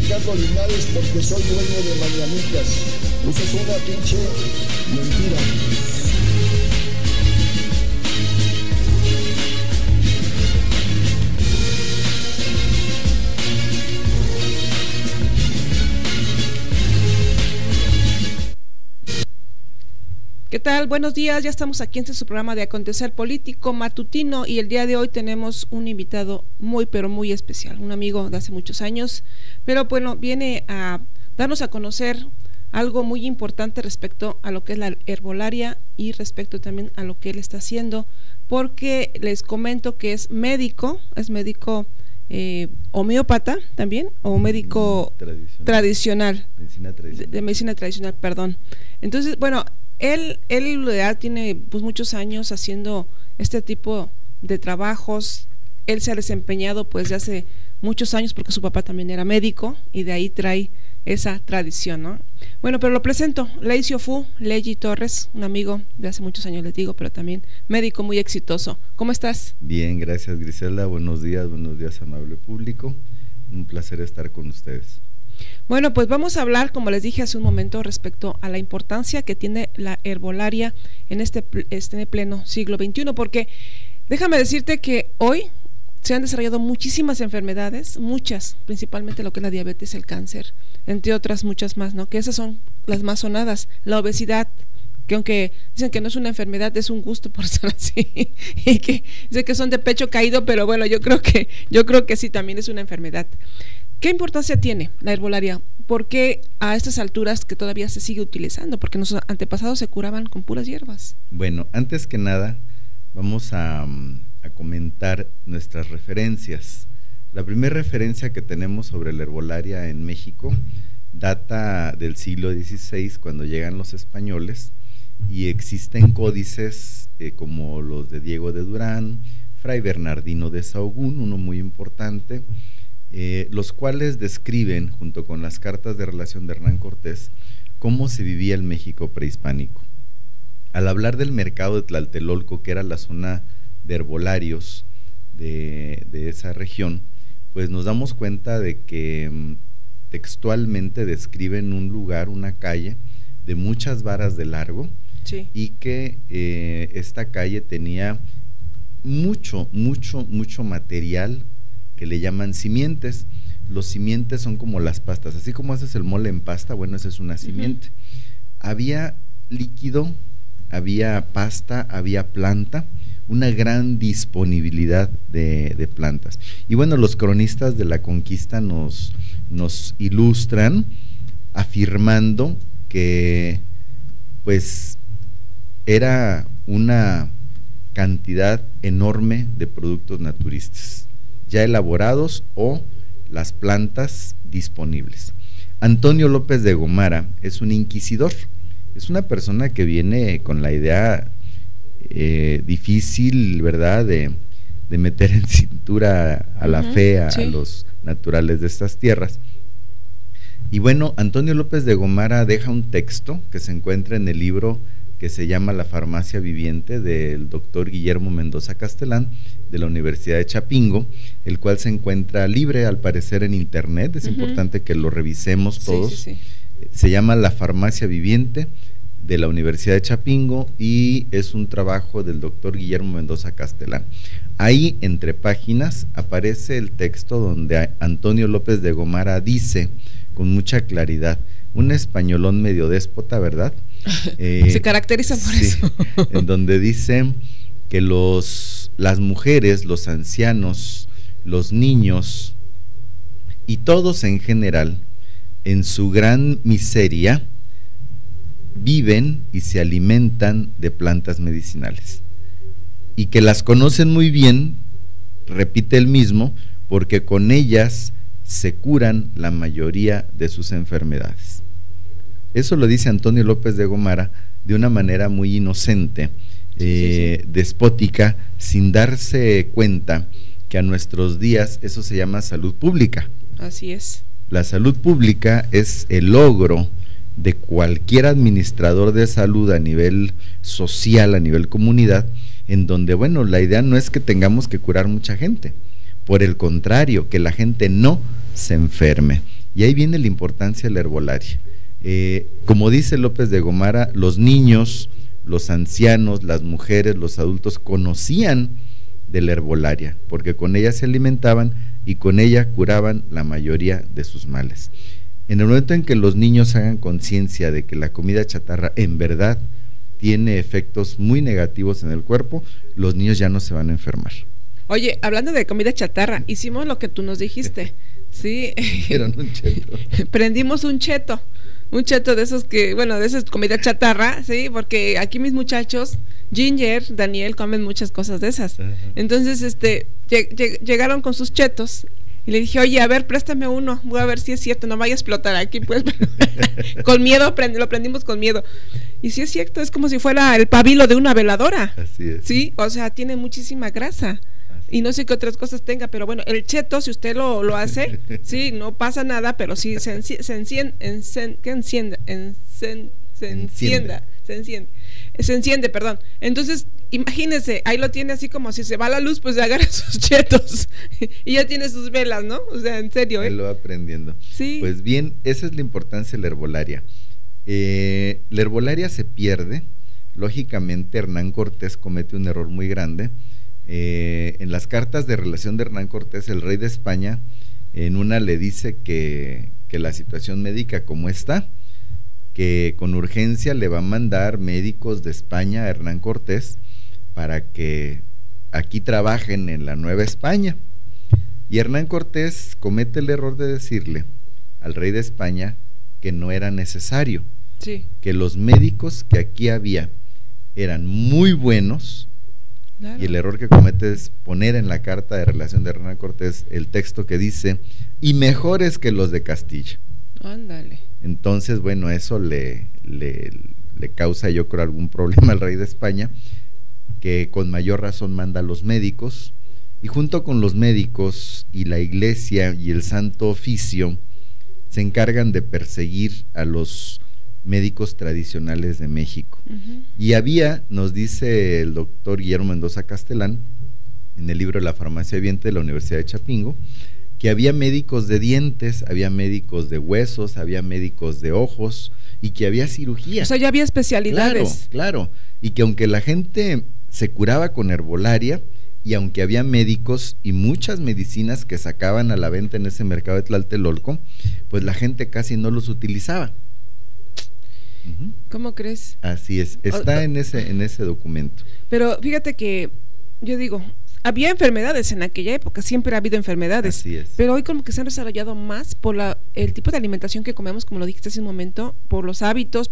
Ricardo Linares porque soy dueño de Mañanitas. Eso es una pinche mentira. ¿Qué tal? Buenos días, ya estamos aquí en su programa de Acontecer Político Matutino y el día de hoy tenemos un invitado muy pero muy especial, un amigo de hace muchos años, pero bueno, viene a darnos a conocer algo muy importante respecto a lo que es la herbolaria y respecto también a lo que él está haciendo, porque les comento que es médico homeópata también, o médico tradicional. De medicina tradicional, perdón. Entonces, bueno, Él tiene pues muchos años haciendo este tipo de trabajos. Él se ha desempeñado pues de hace muchos años porque su papá también era médico y de ahí trae esa tradición, ¿no? Bueno, pero lo presento, Leicio Fu, Leyi Torres, un amigo de hace muchos años, les digo, pero también médico muy exitoso. ¿Cómo estás? Bien, gracias Griselda, buenos días amable público, un placer estar con ustedes. Bueno, pues vamos a hablar, como les dije hace un momento, respecto a la importancia que tiene la herbolaria en este pleno siglo XXI, porque déjame decirte que hoy se han desarrollado muchísimas enfermedades, muchas, principalmente lo que es la diabetes, el cáncer, entre otras muchas más, ¿no? Que esas son las más sonadas, la obesidad, que aunque dicen que no es una enfermedad, es un gusto por ser así, y que dicen que son de pecho caído, pero bueno, yo creo que sí, también es una enfermedad. ¿Qué importancia tiene la herbolaria? ¿Por qué a estas alturas que todavía se sigue utilizando? Porque nuestros antepasados se curaban con puras hierbas. Bueno, antes que nada, vamos a comentar nuestras referencias. La primera referencia que tenemos sobre la herbolaria en México data del siglo XVI, cuando llegan los españoles, y existen códices como los de Diego de Durán, Fray Bernardino de Sahagún, uno muy importante, los cuales describen, junto con las cartas de relación de Hernán Cortés, cómo se vivía el México prehispánico. Al hablar del mercado de Tlatelolco, que era la zona de herbolarios de esa región, pues nos damos cuenta de que textualmente describen un lugar, una calle de muchas varas de largo, sí, y que esta calle tenía mucho material que le llaman simientes. Los simientes son como las pastas, así como haces el mole en pasta, bueno, esa es una simiente. Había líquido, había pasta, había planta, una gran disponibilidad de plantas. Y bueno, los cronistas de la conquista nos ilustran afirmando que pues era una cantidad enorme de productos naturistas ya elaborados o las plantas disponibles. Antonio López de Gomara es un inquisidor, es una persona que viene con la idea difícil, ¿verdad?, de meter en cintura a la fe, a los naturales de estas tierras. Y bueno, Antonio López de Gomara deja un texto que se encuentra en el libro que se llama La Farmacia Viviente, del doctor Guillermo Mendoza Castelán, de la Universidad de Chapingo, el cual se encuentra libre al parecer en internet, es importante que lo revisemos todos. Se llama La Farmacia Viviente, de la Universidad de Chapingo, y es un trabajo del doctor Guillermo Mendoza Castelán. Ahí, entre páginas, aparece el texto donde Antonio López de Gomara dice, con mucha claridad, un españolón medio déspota, ¿verdad? Se caracteriza por eso. En donde dice que las mujeres, los ancianos, los niños y todos en general, en su gran miseria, viven y se alimentan de plantas medicinales y que las conocen muy bien, repite él mismo, porque con ellas se curan la mayoría de sus enfermedades. Eso lo dice Antonio López de Gomara de una manera muy inocente, despótica, sin darse cuenta que a nuestros días eso se llama salud pública. Así es. La salud pública es el logro de cualquier administrador de salud a nivel social, a nivel comunidad, en donde, bueno, la idea no es que tengamos que curar mucha gente, por el contrario, que la gente no se enferme. Y ahí viene la importancia de la herbolaria. Como dice López de Gomara, los niños, los ancianos, las mujeres, los adultos conocían de la herbolaria, porque con ella se alimentaban y con ella curaban la mayoría de sus males. En el momento en que los niños hagan conciencia de que la comida chatarra en verdad tiene efectos muy negativos en el cuerpo, los niños ya no se van a enfermar. Oye, hablando de comida chatarra, hicimos lo que tú nos dijiste, ¿sí? Hicieron un cheto. Prendimos un cheto de esos que, bueno, de esas comida chatarra, ¿sí? Porque aquí mis muchachos, Ginger, Daniel, comen muchas cosas de esas. Ajá. Entonces, llegaron con sus chetos y le dije, oye, a ver, préstame uno, voy a ver si es cierto, no vaya a explotar aquí, pues. Con miedo, lo prendimos con miedo. Y si es cierto, es como si fuera el pabilo de una veladora. Así es. Sí, o sea, tiene muchísima grasa. Y no sé qué otras cosas tenga, pero bueno, el cheto, si usted lo hace, sí, no pasa nada, pero sí se enciende, perdón. Entonces, imagínese, ahí lo tiene así como si se va la luz, pues agarra sus chetos y ya tiene sus velas, ¿no? O sea, en serio, Él lo va aprendiendo. Sí. Pues bien, esa es la importancia de la herbolaria. La herbolaria se pierde. Lógicamente, Hernán Cortés comete un error muy grande. En las cartas de relación de Hernán Cortés, el rey de España, en una le dice que la situación médica como está, que con urgencia le va a mandar médicos de España a Hernán Cortés para que aquí trabajen en la Nueva España. Y Hernán Cortés comete el error de decirle al rey de España que no era necesario, sí, que los médicos que aquí había eran muy buenos. Claro. Y el error que comete es poner en la carta de relación de Hernán Cortés el texto que dice, y mejores que los de Castilla. Ándale. Entonces, bueno, eso le causa, yo creo, algún problema al rey de España, que con mayor razón manda a los médicos, y junto con los médicos y la iglesia y el santo oficio, se encargan de perseguir a los médicos tradicionales de México. Uh-huh. Y había, nos dice el doctor Guillermo Mendoza Castelán, en el libro La farmacia viviente de la Universidad de Chapingo, que había médicos de dientes, había médicos de huesos, había médicos de ojos, y que había cirugía. O sea, ya había especialidades. Claro, y que aunque la gente se curaba con herbolaria, y aunque había médicos y muchas medicinas que sacaban a la venta en ese mercado de Tlatelolco, pues la gente casi no los utilizaba. ¿Cómo crees? Así es, está en ese documento. Pero fíjate que yo digo, había enfermedades en aquella época, siempre ha habido enfermedades. Así es. Pero hoy como que se han desarrollado más por el tipo de alimentación que comemos, como lo dijiste hace un momento, por los hábitos,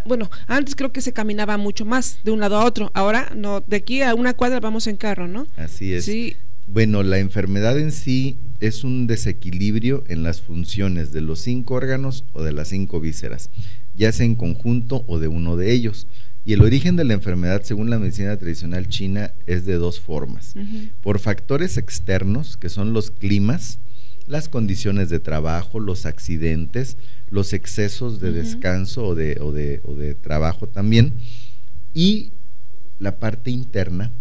bueno, antes creo que se caminaba mucho más de un lado a otro, ahora no, de aquí a una cuadra vamos en carro, ¿no? Así es. Sí. Bueno, la enfermedad en sí es un desequilibrio en las funciones de los 5 órganos o de las 5 vísceras, ya sea en conjunto o de uno de ellos. Y el origen de la enfermedad, según la medicina tradicional china, es de 2 formas. Uh-huh. Por factores externos, que son los climas, las condiciones de trabajo, los accidentes, los excesos de descanso o de trabajo también, y la parte interna,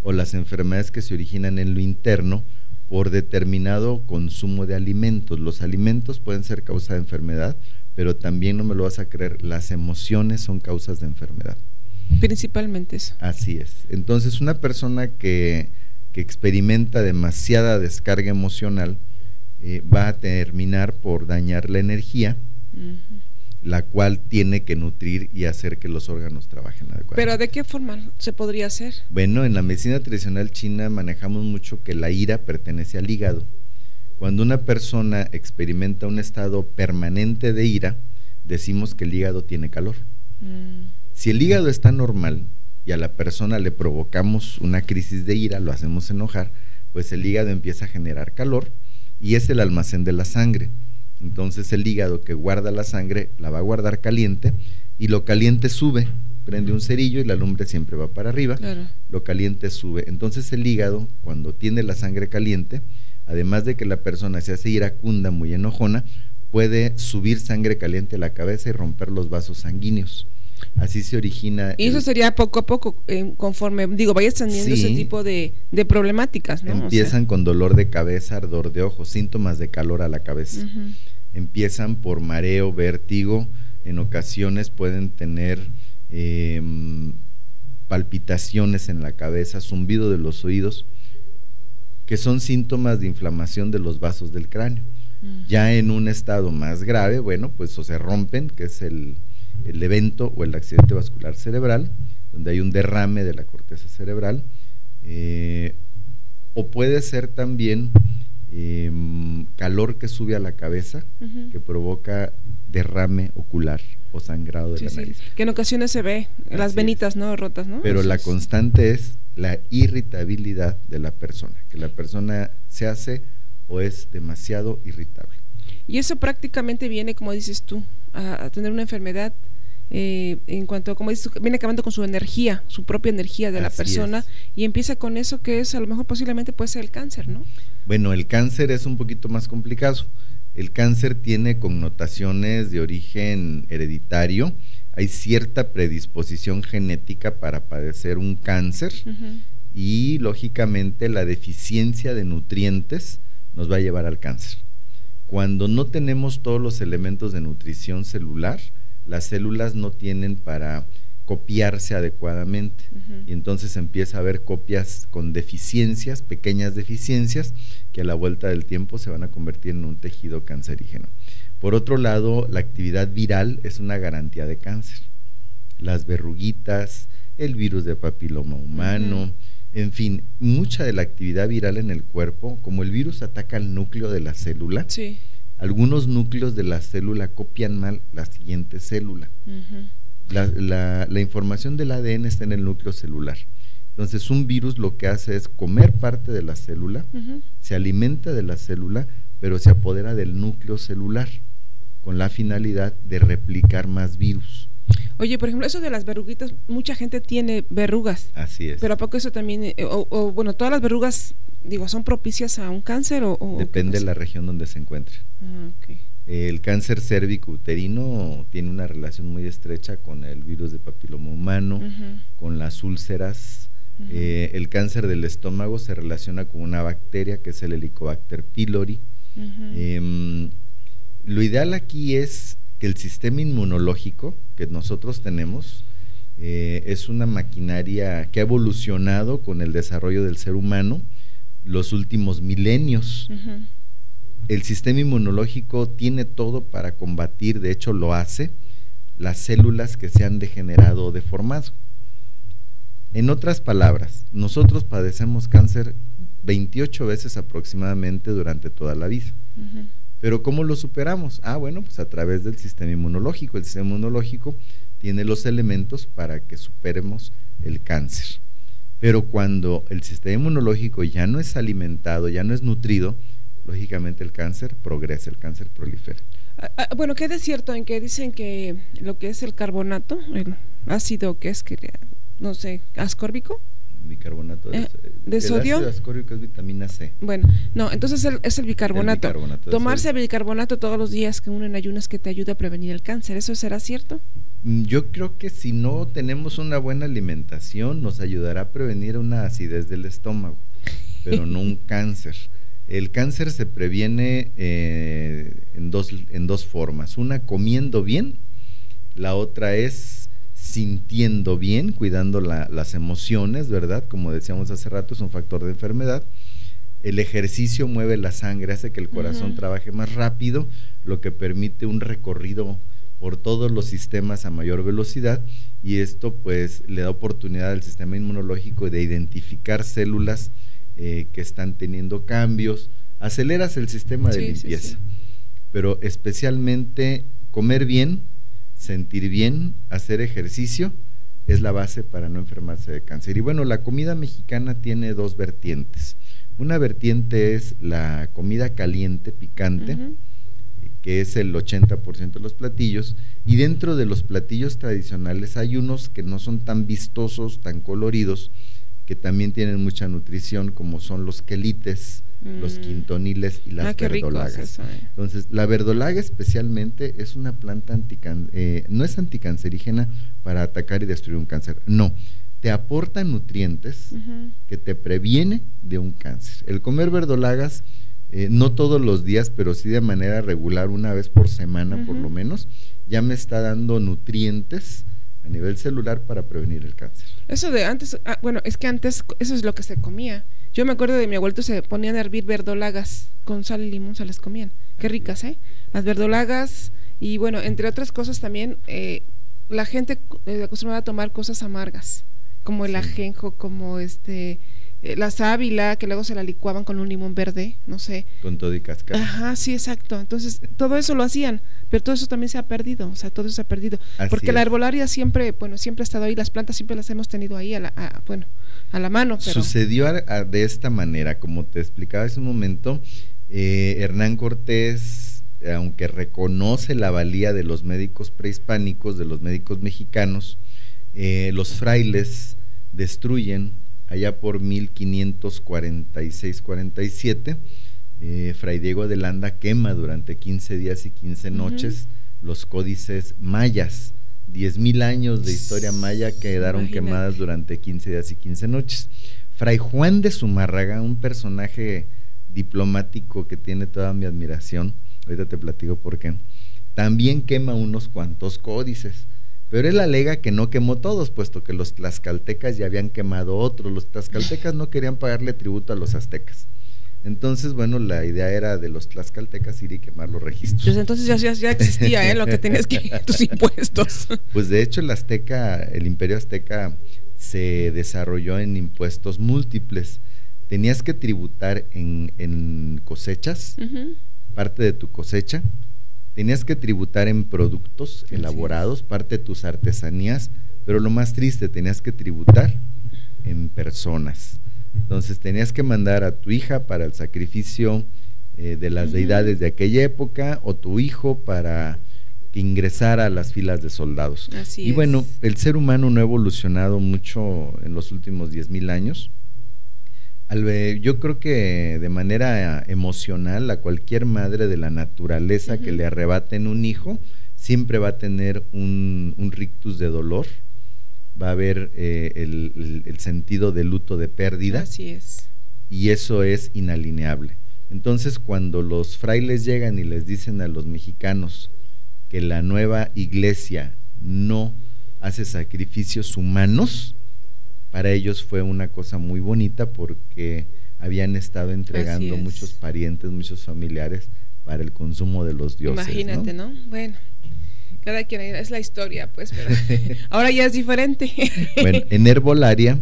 o las enfermedades que se originan en lo interno por determinado consumo de alimentos. Los alimentos pueden ser causa de enfermedad, pero también, no me lo vas a creer, las emociones son causas de enfermedad. Principalmente eso. Así es. Entonces, una persona que experimenta demasiada descarga emocional va a terminar por dañar la energía, la cual tiene que nutrir y hacer que los órganos trabajen adecuadamente. ¿Pero de qué forma se podría hacer? Bueno, en la medicina tradicional china manejamos mucho que la ira pertenece al hígado. Cuando una persona experimenta un estado permanente de ira, decimos que el hígado tiene calor. Si el hígado está normal y a la persona le provocamos una crisis de ira, lo hacemos enojar, pues el hígado empieza a generar calor y es el almacén de la sangre. Entonces el hígado que guarda la sangre la va a guardar caliente, y lo caliente sube, prende un cerillo y la lumbre siempre va para arriba. Claro. Lo caliente sube. Entonces el hígado, cuando tiene la sangre caliente, además de que la persona se hace iracunda, muy enojona, puede subir sangre caliente a la cabeza y romper los vasos sanguíneos. Así se origina. Y eso sería poco a poco, conforme, vayas teniendo ese tipo de problemáticas, ¿no? Empiezan con dolor de cabeza, ardor de ojos, síntomas de calor a la cabeza. Empiezan por mareo, vértigo, en ocasiones pueden tener palpitaciones en la cabeza, zumbido de los oídos, que son síntomas de inflamación de los vasos del cráneo. Ya en un estado más grave, bueno, pues o se rompen, que es el evento o el accidente vascular cerebral, donde hay un derrame de la corteza cerebral, o puede ser también calor que sube a la cabeza, que provoca derrame ocular o sangrado de la nariz. Que en ocasiones se ve las venitas, ¿no? Rotas, ¿no? Pero la constante es la irritabilidad de la persona, que la persona se hace o es demasiado irritable. Y eso prácticamente viene, como dices tú, a tener una enfermedad en cuanto, como dices, viene acabando con su energía, su propia energía de la persona, y empieza con eso que es, a lo mejor posiblemente puede ser el cáncer, ¿no? Bueno, el cáncer es un poquito más complicado. El cáncer tiene connotaciones de origen hereditario, hay cierta predisposición genética para padecer un cáncer, y lógicamente la deficiencia de nutrientes nos va a llevar al cáncer. Cuando no tenemos todos los elementos de nutrición celular, las células no tienen para copiarse adecuadamente, y entonces empieza a haber copias con deficiencias, pequeñas deficiencias, que a la vuelta del tiempo se van a convertir en un tejido cancerígeno. Por otro lado, la actividad viral es una garantía de cáncer. Las verruguitas, el virus de papiloma humano, en fin, mucha de la actividad viral en el cuerpo, como el virus ataca al núcleo de la célula, algunos núcleos de la célula copian mal la siguiente célula. La información del ADN está en el núcleo celular. Entonces un virus lo que hace es comer parte de la célula, se alimenta de la célula, pero se apodera del núcleo celular con la finalidad de replicar más virus. Oye, por ejemplo, eso de las verruguitas, mucha gente tiene verrugas. Así es. Pero ¿a poco eso también, bueno, todas las verrugas, son propicias a un cáncer o depende de la región donde se encuentre. El cáncer cérvico-uterino tiene una relación muy estrecha con el virus de papiloma humano, con las úlceras. El cáncer del estómago se relaciona con una bacteria que es el Helicobacter pylori. Lo ideal aquí es que el sistema inmunológico que nosotros tenemos es una maquinaria que ha evolucionado con el desarrollo del ser humano los últimos milenios. El sistema inmunológico tiene todo para combatir, de hecho lo hace, las células que se han degenerado o deformado. En otras palabras, nosotros padecemos cáncer 28 veces aproximadamente durante toda la vida. ¿Pero cómo lo superamos? Bueno, pues a través del sistema inmunológico. El sistema inmunológico tiene los elementos para que superemos el cáncer. Pero cuando el sistema inmunológico ya no es alimentado, ya no es nutrido, lógicamente el cáncer progresa, el cáncer prolifera. Bueno, ¿qué es cierto en que dicen que lo que es el carbonato, el ácido que es, no sé, ascórbico? Bicarbonato de sodio. El ácido ascórbico es vitamina C. Bueno, no, entonces es el bicarbonato. Tomarse bicarbonato todos los días que uno en ayunas que te ayuda a prevenir el cáncer, ¿eso será cierto? Yo creo que si no tenemos una buena alimentación nos ayudará a prevenir una acidez del estómago, pero no un cáncer. El cáncer se previene en dos formas, una comiendo bien, la otra es sintiendo bien, cuidando las emociones, ¿verdad? Como decíamos hace rato, es un factor de enfermedad. El ejercicio mueve la sangre, hace que el corazón trabaje más rápido, lo que permite un recorrido por todos los sistemas a mayor velocidad, y esto pues le da oportunidad al sistema inmunológico de identificar células que están teniendo cambios, aceleras el sistema de limpieza, pero especialmente comer bien, sentir bien, hacer ejercicio es la base para no enfermarse de cáncer. Y bueno, la comida mexicana tiene dos vertientes. Una vertiente es la comida caliente, picante, que es el 80% de los platillos, y dentro de los platillos tradicionales hay unos que no son tan vistosos, tan coloridos, que también tienen mucha nutrición, como son los quelites, los quintoniles y las verdolagas. Entonces, la verdolaga especialmente es una planta no es anticancerígena para atacar y destruir un cáncer, no, te aporta nutrientes que te previene de un cáncer. El comer verdolagas, no todos los días, pero sí de manera regular, una vez por semana por lo menos, ya me está dando nutrientes a nivel celular para prevenir el cáncer. Eso de antes, bueno, es que antes eso es lo que se comía. Yo me acuerdo de mi abuelito, se ponían a hervir verdolagas con sal y limón, se las comían. Qué ricas, ¿eh? Las verdolagas, y bueno, entre otras cosas también, la gente acostumbraba a tomar cosas amargas, como el ajenjo, como la sábila, que luego se la licuaban con un limón verde, no sé. Con todo y cáscara. Ajá, sí, exacto. Entonces, todo eso lo hacían, pero todo eso también se ha perdido, o sea, todo eso se ha perdido. Así porque es. La herbolaria siempre, bueno, siempre ha estado ahí, las plantas siempre las hemos tenido ahí, a la mano. Pero... Sucedió de esta manera, como te explicaba hace un momento, Hernán Cortés, aunque reconoce la valía de los médicos prehispánicos, de los médicos mexicanos, los frailes destruyen allá por 1546-47, Fray Diego de Landa quema durante 15 días y 15 noches los códices mayas. 10,000 años de historia maya quedaron quemadas durante 15 días y 15 noches. Fray Juan de Zumárraga, un personaje diplomático que tiene toda mi admiración, ahorita te platico por qué, también quema unos cuantos códices, pero él alega que no quemó todos, puesto que los tlaxcaltecas ya habían quemado otros. Los tlaxcaltecas no querían pagarle tributo a los aztecas. Entonces, bueno, la idea era de los tlaxcaltecas ir y quemar los registros. Pues entonces ya existía, lo que tenías que tus impuestos. Pues de hecho el imperio azteca se desarrolló en impuestos múltiples. Tenías que tributar en cosechas, parte de tu cosecha. Tenías que tributar en productos elaborados, parte de tus artesanías, pero lo más triste, tenías que tributar en personas. Entonces tenías que mandar a tu hija para el sacrificio de las deidades de aquella época, o tu hijo para que ingresara a las filas de soldados. Así es. Bueno, el ser humano no ha evolucionado mucho en los últimos 10,000 años. Yo creo que de manera emocional, a cualquier madre de la naturaleza que le arrebaten un hijo, siempre va a tener un rictus de dolor, va a haber el sentido de luto, de pérdida. Así es. Y eso es inalineable. Entonces, cuando los frailes llegan y les dicen a los mexicanos que la nueva iglesia no hace sacrificios humanos, para ellos fue una cosa muy bonita, porque habían estado entregando muchos parientes, muchos familiares para el consumo de los dioses. Imagínate, ¿no? Bueno, cada quien, es la historia, pues, pero ahora ya es diferente. Bueno, en herbolaria,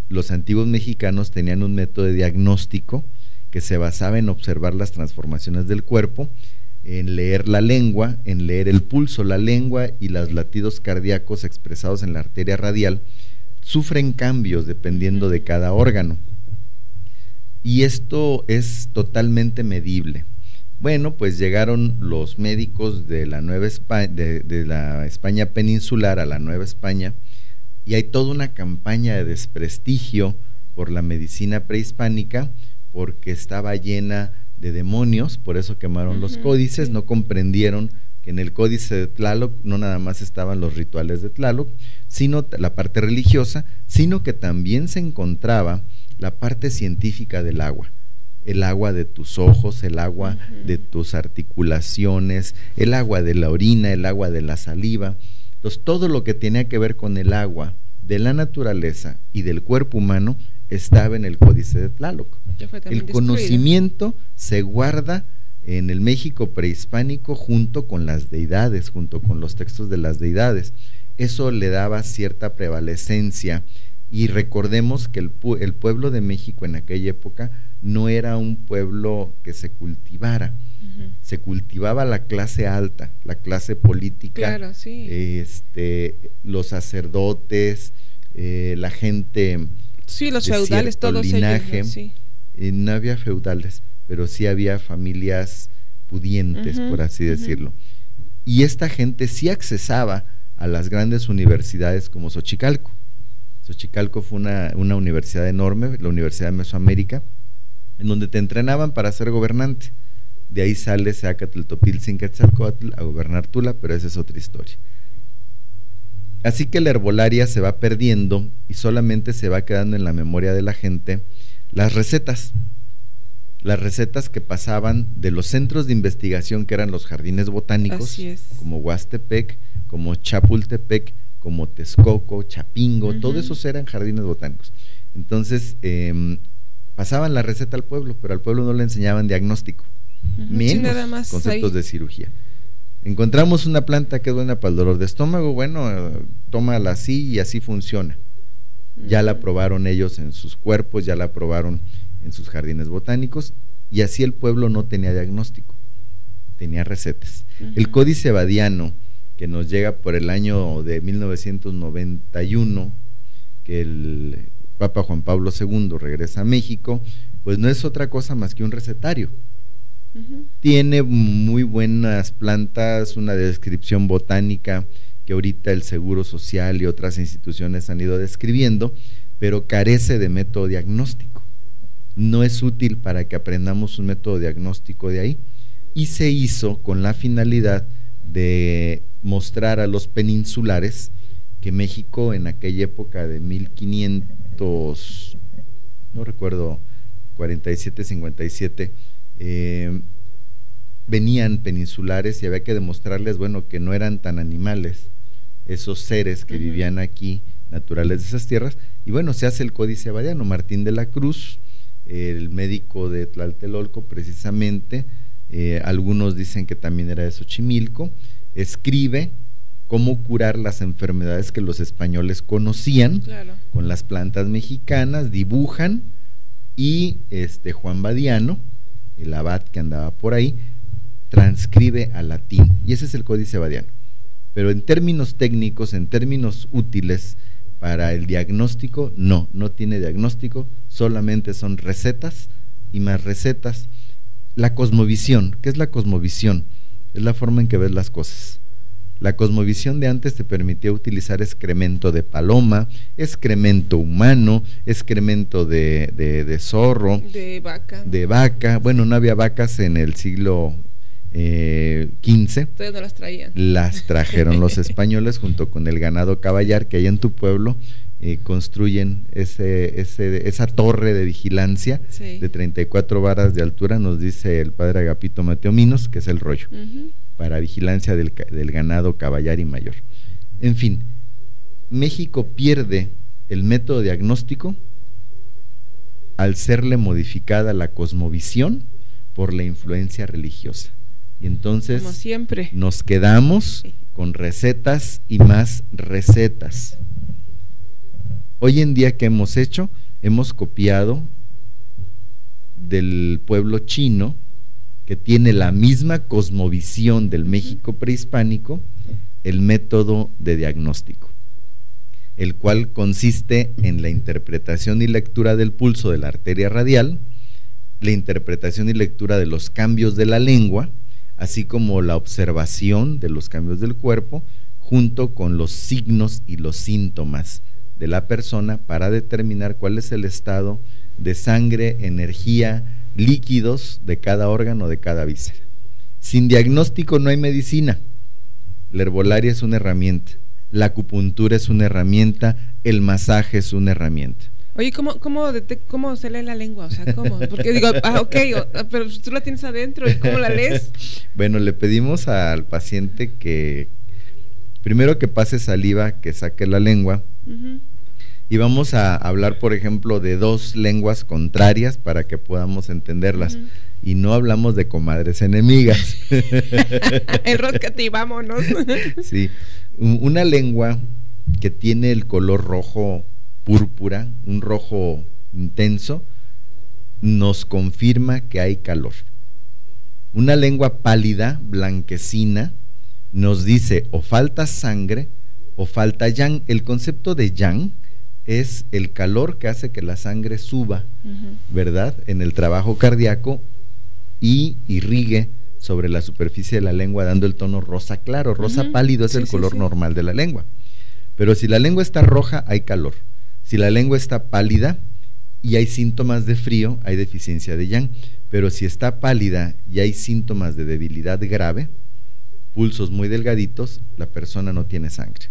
los antiguos mexicanos tenían un método de diagnóstico que se basaba en observar las transformaciones del cuerpo, en leer la lengua, en leer el pulso. La lengua y los latidos cardíacos expresados en la arteria radial sufren cambios dependiendo de cada órgano, y esto es totalmente medible. Bueno, pues llegaron los médicos de la Nueva España, de la España peninsular a la Nueva España, y hay toda una campaña de desprestigio por la medicina prehispánica, porque estaba llena de demonios. Por eso quemaron los códices. No comprendieron que en el códice de Tlaloc no nada más estaban los rituales de Tlaloc, sino la parte religiosa, sino que también se encontraba la parte científica del agua, el agua de tus ojos, el agua de tus articulaciones, el agua de la orina, el agua de la saliva. Entonces, todo lo que tenía que ver con el agua de la naturaleza y del cuerpo humano estaba en el códice de Tlaloc. El conocimiento se guarda en el México prehispánico junto con las deidades, junto con los textos de las deidades. Eso le daba cierta prevalecencia, y recordemos que el pueblo de México en aquella época no era un pueblo que se cultivara, se cultivaba la clase alta, la clase política, claro, sí. Los sacerdotes, la gente, sí, los feudales, todos linaje, ellos, sí. No había feudales, pero sí había familias pudientes, por así decirlo, y esta gente sí accesaba a las grandes universidades como Xochicalco. Xochicalco fue una universidad enorme, la Universidad de Mesoamérica, en donde te entrenaban para ser gobernante. De ahí sale Seacatl-Topiltzin-Quetzalcóatl a gobernar Tula, pero esa es otra historia. Así que la herbolaria se va perdiendo y solamente se va quedando en la memoria de la gente las recetas que pasaban de los centros de investigación que eran los jardines botánicos, como Huastepec, como Chapultepec, como Texcoco, Chapingo, todos esos eran jardines botánicos. Entonces pasaban la receta al pueblo, pero al pueblo no le enseñaban diagnóstico, menos conceptos de cirugía. Encontramos una planta que es buena para el dolor de estómago, bueno, tómala así y así funciona. Ya la probaron ellos en sus cuerpos, ya la probaron en sus jardines botánicos, y así el pueblo no tenía diagnóstico, tenía recetas. El Códice Badiano, que nos llega por el año de 1991, que el Papa Juan Pablo II regresa a México, pues no es otra cosa más que un recetario. Tiene muy buenas plantas, una descripción botánica que ahorita el Seguro Social y otras instituciones han ido describiendo, pero carece de método diagnóstico. No es útil para que aprendamos un método diagnóstico de ahí, y se hizo con la finalidad de mostrar a los peninsulares que México en aquella época de 1500, no recuerdo, 47, 57, venían peninsulares y había que demostrarles, bueno, que no eran tan animales esos seres que vivían aquí, naturales de esas tierras, y bueno, se hace el Códice Badiano. Martín de la Cruz, el médico de Tlatelolco precisamente, algunos dicen que también era de Xochimilco, escribe cómo curar las enfermedades que los españoles conocían, con las plantas mexicanas, dibujan, y Juan Badiano, el abad que andaba por ahí, transcribe al latín, y ese es el Códice Badiano. Pero en términos técnicos, en términos útiles para el diagnóstico, no tiene diagnóstico, solamente son recetas y más recetas. La cosmovisión, ¿qué es la cosmovisión? Es la forma en que ves las cosas. La cosmovisión de antes te permitía utilizar excremento de paloma, excremento humano, excremento de zorro, de vaca. Bueno, no había vacas en el siglo XV. Todavía no las traían. Las trajeron los españoles junto con el ganado caballar, que allá en tu pueblo construyen esa torre de vigilancia de 34 varas de altura, nos dice el padre Agapito Mateo Minos, que es el rollo, para vigilancia del ganado caballar y mayor. En fin, México pierde el método diagnóstico al serle modificada la cosmovisión por la influencia religiosa. Y entonces, como siempre, nos quedamos con recetas y más recetas. Hoy en día, ¿qué hemos hecho? Hemos copiado del pueblo chino, que tiene la misma cosmovisión del México prehispánico, el método de diagnóstico, el cual consiste en la interpretación y lectura del pulso de la arteria radial, la interpretación y lectura de los cambios de la lengua, así como la observación de los cambios del cuerpo, junto con los signos y los síntomas de la persona para determinar cuál es el estado de sangre, energía, líquidos de cada órgano, de cada víscera. Sin diagnóstico no hay medicina. La herbolaria es una herramienta, la acupuntura es una herramienta, el masaje es una herramienta. Oye, ¿cómo se lee la lengua? O sea, ¿cómo? Porque digo, pero tú la tienes adentro, ¿y cómo la lees? Bueno, le pedimos al paciente que primero que pase saliva, que saque la lengua, y vamos a hablar, por ejemplo, de dos lenguas contrarias para que podamos entenderlas. Y no hablamos de comadres enemigas. Enróscate y vámonos. Sí, una lengua que tiene el color rojo púrpura, un rojo intenso, nos confirma que hay calor. Una lengua pálida, blanquecina, nos dice o falta sangre o falta yang. El concepto de yang es el calor que hace que la sangre suba, ¿verdad?, en el trabajo cardíaco y irrigue sobre la superficie de la lengua, dando el tono rosa claro. Rosa pálido es el color normal de la lengua. Pero si la lengua está roja, hay calor. Si la lengua está pálida y hay síntomas de frío, hay deficiencia de yang. Pero si está pálida y hay síntomas de debilidad grave, pulsos muy delgaditos, la persona no tiene sangre,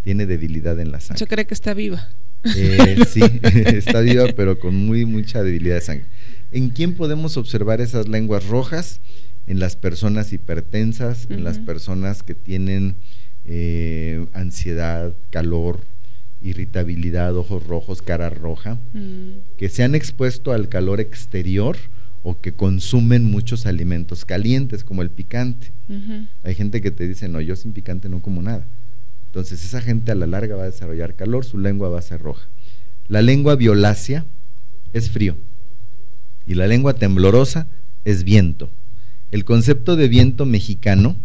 tiene debilidad en la sangre. ¿Se cree que está viva? Sí, está viva, pero con mucha debilidad de sangre. ¿En quién podemos observar esas lenguas rojas? En las personas hipertensas, en las personas que tienen ansiedad, calor, irritabilidad, ojos rojos, cara roja, que se han expuesto al calor exterior o que consumen muchos alimentos calientes, como el picante. Hay gente que te dice, no, yo sin picante no como nada. Entonces esa gente a la larga va a desarrollar calor, su lengua va a ser roja. La lengua violácea es frío y la lengua temblorosa es viento. El concepto de viento mexicano,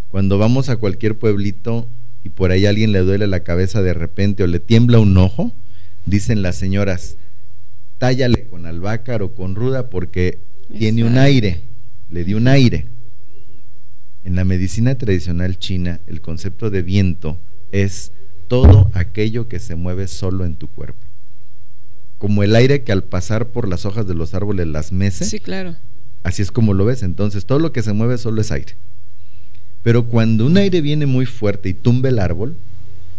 cuando vamos a cualquier pueblito y por ahí a alguien le duele la cabeza de repente o le tiembla un ojo, dicen las señoras, tállale con albahaca o con ruda porque tiene un aire, le dio un aire. En la medicina tradicional china, el concepto de viento es todo aquello que se mueve solo en tu cuerpo. Como el aire que al pasar por las hojas de los árboles las mece. Sí, claro. Así es como lo ves, entonces todo lo que se mueve solo es aire. Pero cuando un aire viene muy fuerte y tumba el árbol,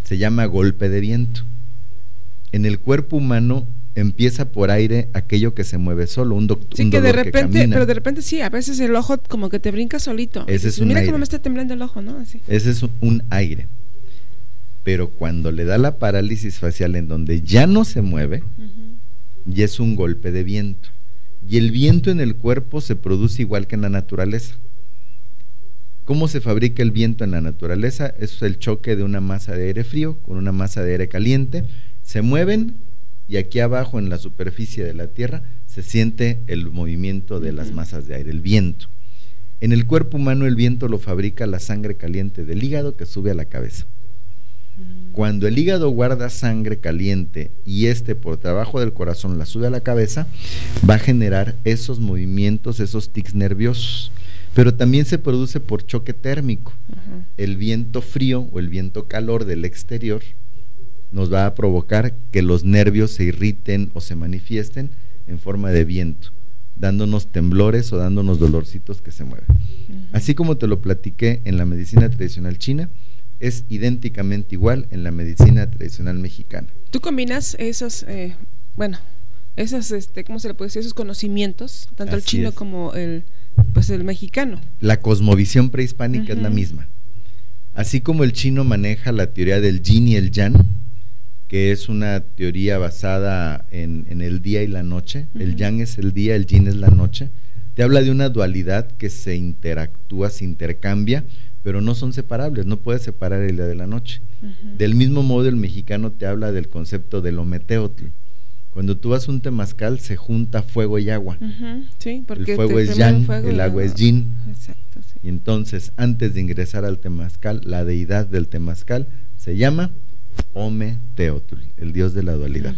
se llama golpe de viento. En el cuerpo humano empieza por aire aquello que se mueve solo, un dolor que camina. Pero de repente sí, a veces el ojo como que te brinca solito. Ese es un mira aire. cómo me está temblando el ojo, ¿no? Así. Ese es un aire. Pero cuando le da la parálisis facial en donde ya no se mueve, ya es un golpe de viento. Y el viento en el cuerpo se produce igual que en la naturaleza. ¿Cómo se fabrica el viento en la naturaleza? Es el choque de una masa de aire frío con una masa de aire caliente. Se mueven y aquí abajo en la superficie de la Tierra se siente el movimiento de las masas de aire, el viento. En el cuerpo humano el viento lo fabrica la sangre caliente del hígado que sube a la cabeza. Cuando el hígado guarda sangre caliente y por trabajo del corazón la sube a la cabeza, va a generar esos movimientos, esos tics nerviosos. Pero también se produce por choque térmico. El viento frío o el viento calor del exterior nos va a provocar que los nervios se irriten o se manifiesten en forma de viento, dándonos temblores o dándonos dolorcitos que se mueven. Así como te lo platiqué en la medicina tradicional china, es idénticamente igual en la medicina tradicional mexicana. Tú combinas esos, ¿cómo se le puede decir? Esos conocimientos, tanto el chino como el mexicano. La cosmovisión prehispánica es la misma. Así como el chino maneja la teoría del yin y el yang, que es una teoría basada en el día y la noche, el yang es el día, el yin es la noche, te habla de una dualidad que se interactúa, se intercambia, pero no son separables, no puedes separar el día de la noche. Del mismo modo el mexicano te habla del concepto del ometeotl. Cuando tú vas a un temazcal se junta fuego y agua. Sí, porque el fuego es yang, el agua es yin. Exacto, sí. Y entonces antes de ingresar al temazcal, la deidad del temazcal se llama Ometeotl, el dios de la dualidad.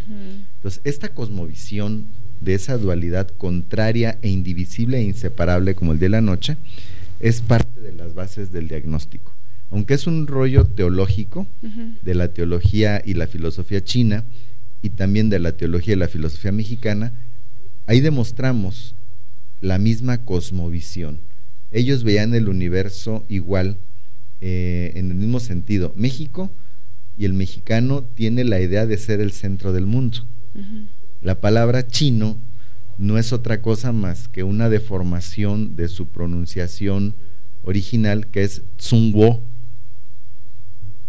Entonces esta cosmovisión de esa dualidad contraria e indivisible e inseparable como el día y la noche es parte de las bases del diagnóstico. Aunque es un rollo teológico de la teología y la filosofía china y también de la teología y la filosofía mexicana, ahí demostramos la misma cosmovisión. Ellos veían el universo igual, en el mismo sentido. México y el mexicano tiene la idea de ser el centro del mundo. La palabra chino no es otra cosa más que una deformación de su pronunciación original, que es Zhongguo.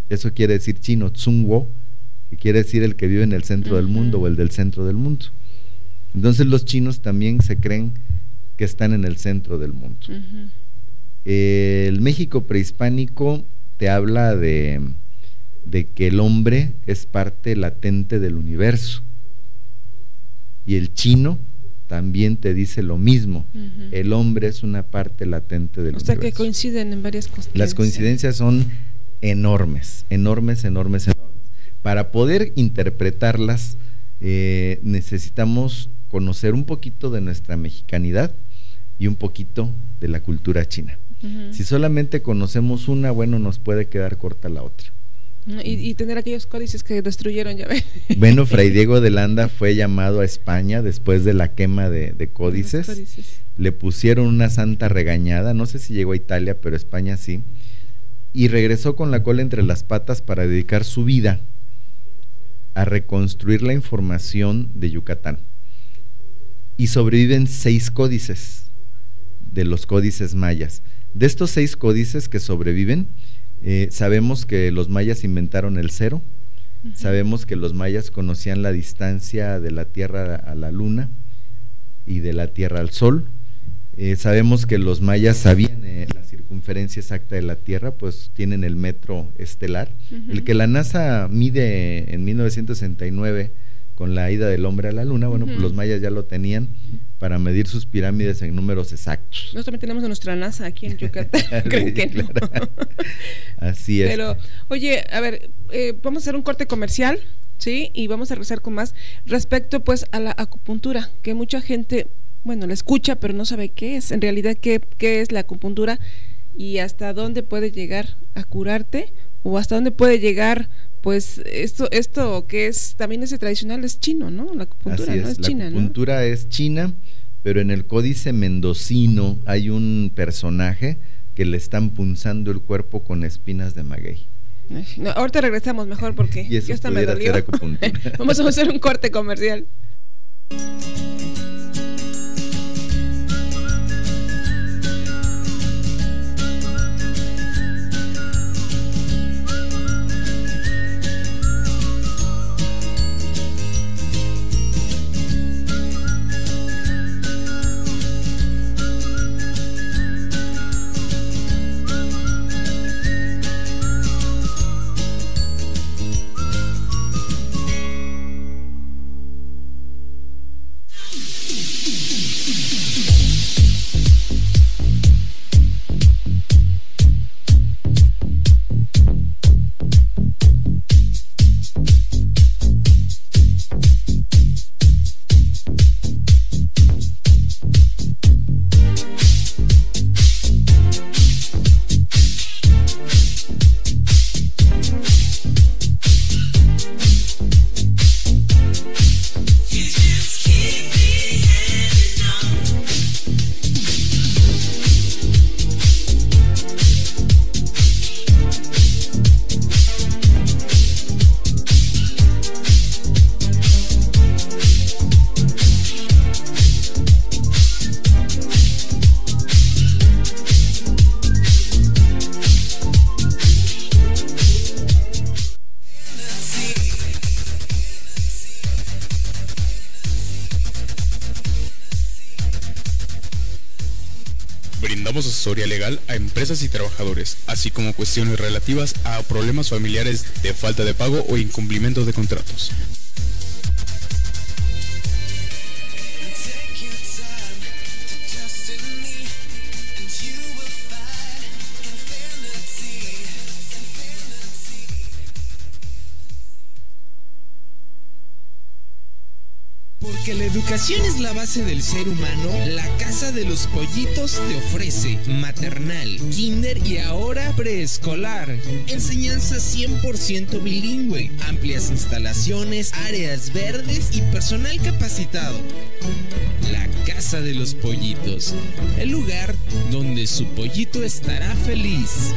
Eso quiere decir chino, Zhongguo, que quiere decir el que vive en el centro del mundo o el del centro del mundo. Entonces los chinos también se creen que están en el centro del mundo. El México prehispánico te habla de que el hombre es parte latente del universo, y el chino también te dice lo mismo. El hombre es una parte latente del universo. O sea que coinciden en varias cosas. Las coincidencias son enormes. Para poder interpretarlas necesitamos conocer un poquito de nuestra mexicanidad y un poquito de la cultura china. Si solamente conocemos una, bueno, nos puede quedar corta la otra. Y tener aquellos códices que destruyeron, ya ven. Bueno, Fray Diego de Landa fue llamado a España después de la quema de códices. Le pusieron una santa regañada, no sé si llegó a Italia, pero España sí. Y regresó con la cola entre las patas para dedicar su vida a reconstruir la información de Yucatán. Y sobreviven 6 códices de los códices mayas. De estos 6 códices que sobreviven, sabemos que los mayas inventaron el 0, sabemos que los mayas conocían la distancia de la Tierra a la Luna y de la Tierra al Sol, sabemos que los mayas sabían la circunferencia exacta de la Tierra, pues tienen el metro estelar, el que la NASA mide en 1969 con la ida del hombre a la Luna. Bueno, pues los mayas ya lo tenían para medir sus pirámides en números exactos. Nosotros también tenemos nuestra NASA aquí en Yucatán. ¿Creen que no? Claro. Así es. Pero, oye, a ver, vamos a hacer un corte comercial, ¿sí? Y vamos a regresar con más respecto, pues, a la acupuntura, que mucha gente, bueno, la escucha, pero no sabe qué es. En realidad, qué es la acupuntura y hasta dónde puede llegar a curarte, o hasta dónde puede llegar, pues, esto que es también ese tradicional, es chino, ¿no? La acupuntura, así es, ¿no? Es china, ¿no? La acupuntura es china, pero en el códice mendocino hay un personaje que le están punzando el cuerpo con espinas de maguey. No, ahorita regresamos mejor porque y eso ya hasta me dolió. Vamos a hacer un corte comercial. Brindamos asesoría legal a empresas y trabajadores, así como cuestiones relativas a problemas familiares de falta de pago o incumplimiento de contratos. Porque la educación es la base del ser humano, la Casa de los Pollitos te ofrece maternal, kinder y ahora preescolar. Enseñanza 100% bilingüe, amplias instalaciones, áreas verdes y personal capacitado. La Casa de los Pollitos, el lugar donde su pollito estará feliz.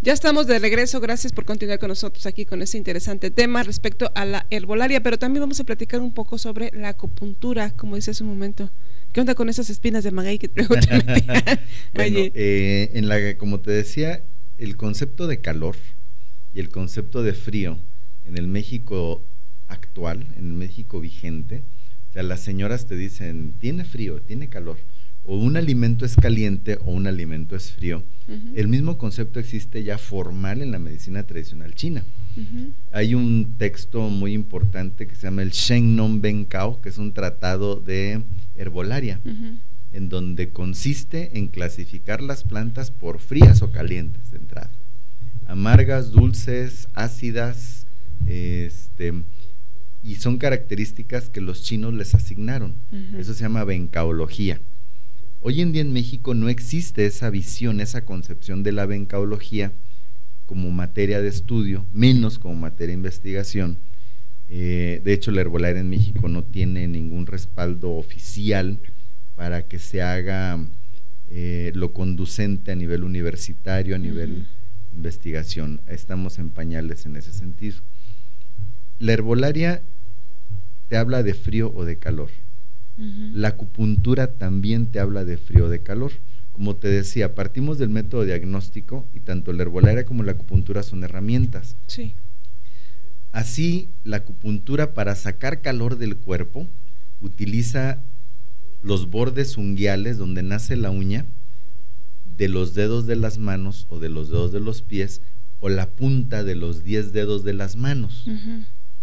Ya estamos de regreso, gracias por continuar con nosotros aquí con este interesante tema respecto a la herbolaria, pero también vamos a platicar un poco sobre la acupuntura, como dice hace un momento. ¿Qué onda con esas espinas de maguey que luego te metían? Bueno, como te decía, el concepto de calor y el concepto de frío en el México actual, en el México vigente, o sea, las señoras te dicen, tiene frío, tiene calor, o un alimento es caliente o un alimento es frío. El mismo concepto existe ya formal en la medicina tradicional china. Hay un texto muy importante que se llama el Shen Non Ben Cao, que es un tratado de herbolaria, en donde consiste en clasificar las plantas por frías o calientes de entrada, amargas, dulces, ácidas, y son características que los chinos les asignaron. Eso se llama bencaología. Hoy en día en México no existe esa visión, esa concepción de la bencaología como materia de estudio, menos como materia de investigación. De hecho, la herbolaria en México no tiene ningún respaldo oficial para que se haga lo conducente a nivel universitario, a nivel investigación. Estamos en pañales en ese sentido. La herbolaria te habla de frío o de calor. La acupuntura también te habla de frío o de calor. Como te decía, partimos del método diagnóstico y tanto la herbolaria como la acupuntura son herramientas. Sí. Así, la acupuntura, para sacar calor del cuerpo, utiliza los bordes unguiales donde nace la uña, de los dedos de las manos o de los dedos de los pies, o la punta de los 10 dedos de las manos.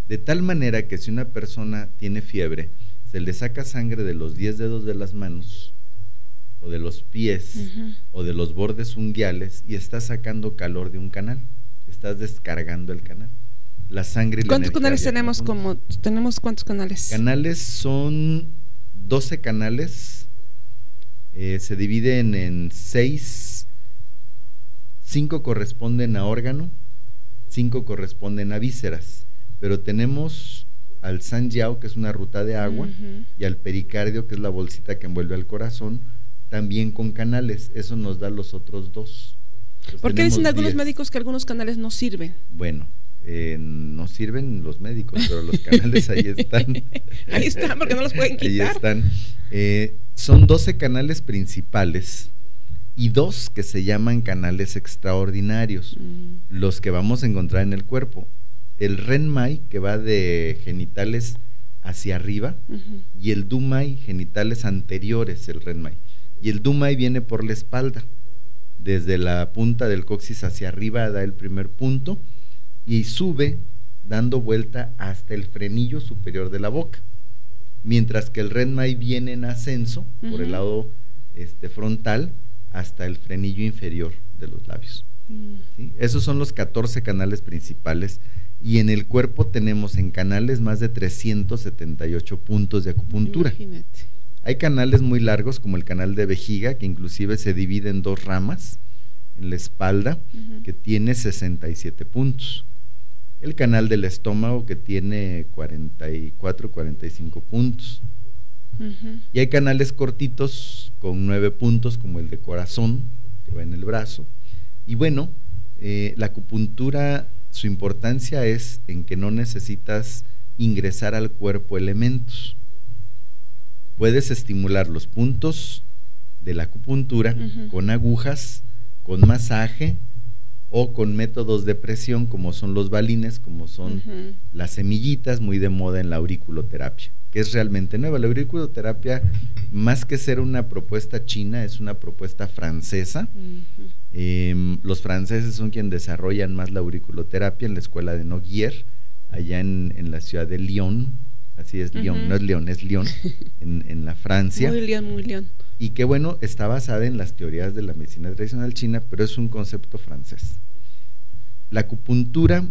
De tal manera que si una persona tiene fiebre, se le saca sangre de los 10 dedos de las manos, o de los pies, o de los bordes unguiales, y estás sacando calor de un canal, estás descargando el canal. La sangre y la ¿Cuántos canales tenemos? ¿Tenemos cuántos canales? Canales son 12 canales, se dividen en 6, 5 corresponden a órgano, 5 corresponden a vísceras, pero tenemos al Sanjiao, que es una ruta de agua, y al pericardio, que es la bolsita que envuelve al corazón, también con canales. Eso nos da los otros 2. ¿Por qué dicen algunos médicos que algunos canales no sirven? Bueno, no sirven los médicos, pero los canales ahí están. Ahí están, porque no los pueden quitar. Ahí están. Son 12 canales principales y 2 que se llaman canales extraordinarios, los que vamos a encontrar en el cuerpo. El Renmai, que va de genitales hacia arriba, y el Dumai, genitales anteriores, el Renmai. Y el Dumai viene por la espalda, desde la punta del coxis hacia arriba da el primer punto, y sube dando vuelta hasta el frenillo superior de la boca, mientras que el Renmai viene en ascenso por el lado frontal hasta el frenillo inferior de los labios. ¿Sí? Esos son los 14 canales principales, y en el cuerpo tenemos en canales más de 378 puntos de acupuntura. Imagínate. Hay canales muy largos, como el canal de vejiga, que inclusive se divide en 2 ramas, en la espalda, que tiene 67 puntos. El canal del estómago, que tiene 44, 45 puntos. Y hay canales cortitos con 9 puntos, como el de corazón, que va en el brazo. Y bueno, la acupuntura, su importancia es en que no necesitas ingresar al cuerpo elementos. Puedes estimular los puntos de la acupuntura con agujas, con masaje o con métodos de presión, como son los balines, como son las semillitas, muy de moda en la auriculoterapia, que es realmente nueva. La auriculoterapia, más que ser una propuesta china, es una propuesta francesa. Los franceses son quienes desarrollan más la auriculoterapia en la escuela de Noguier, allá en la ciudad de Lyon. Así es, Lyon, no es León, es Lyon, en la Francia. Muy Lyon. Y que bueno, está basada en las teorías de la medicina tradicional china, pero es un concepto francés. La acupuntura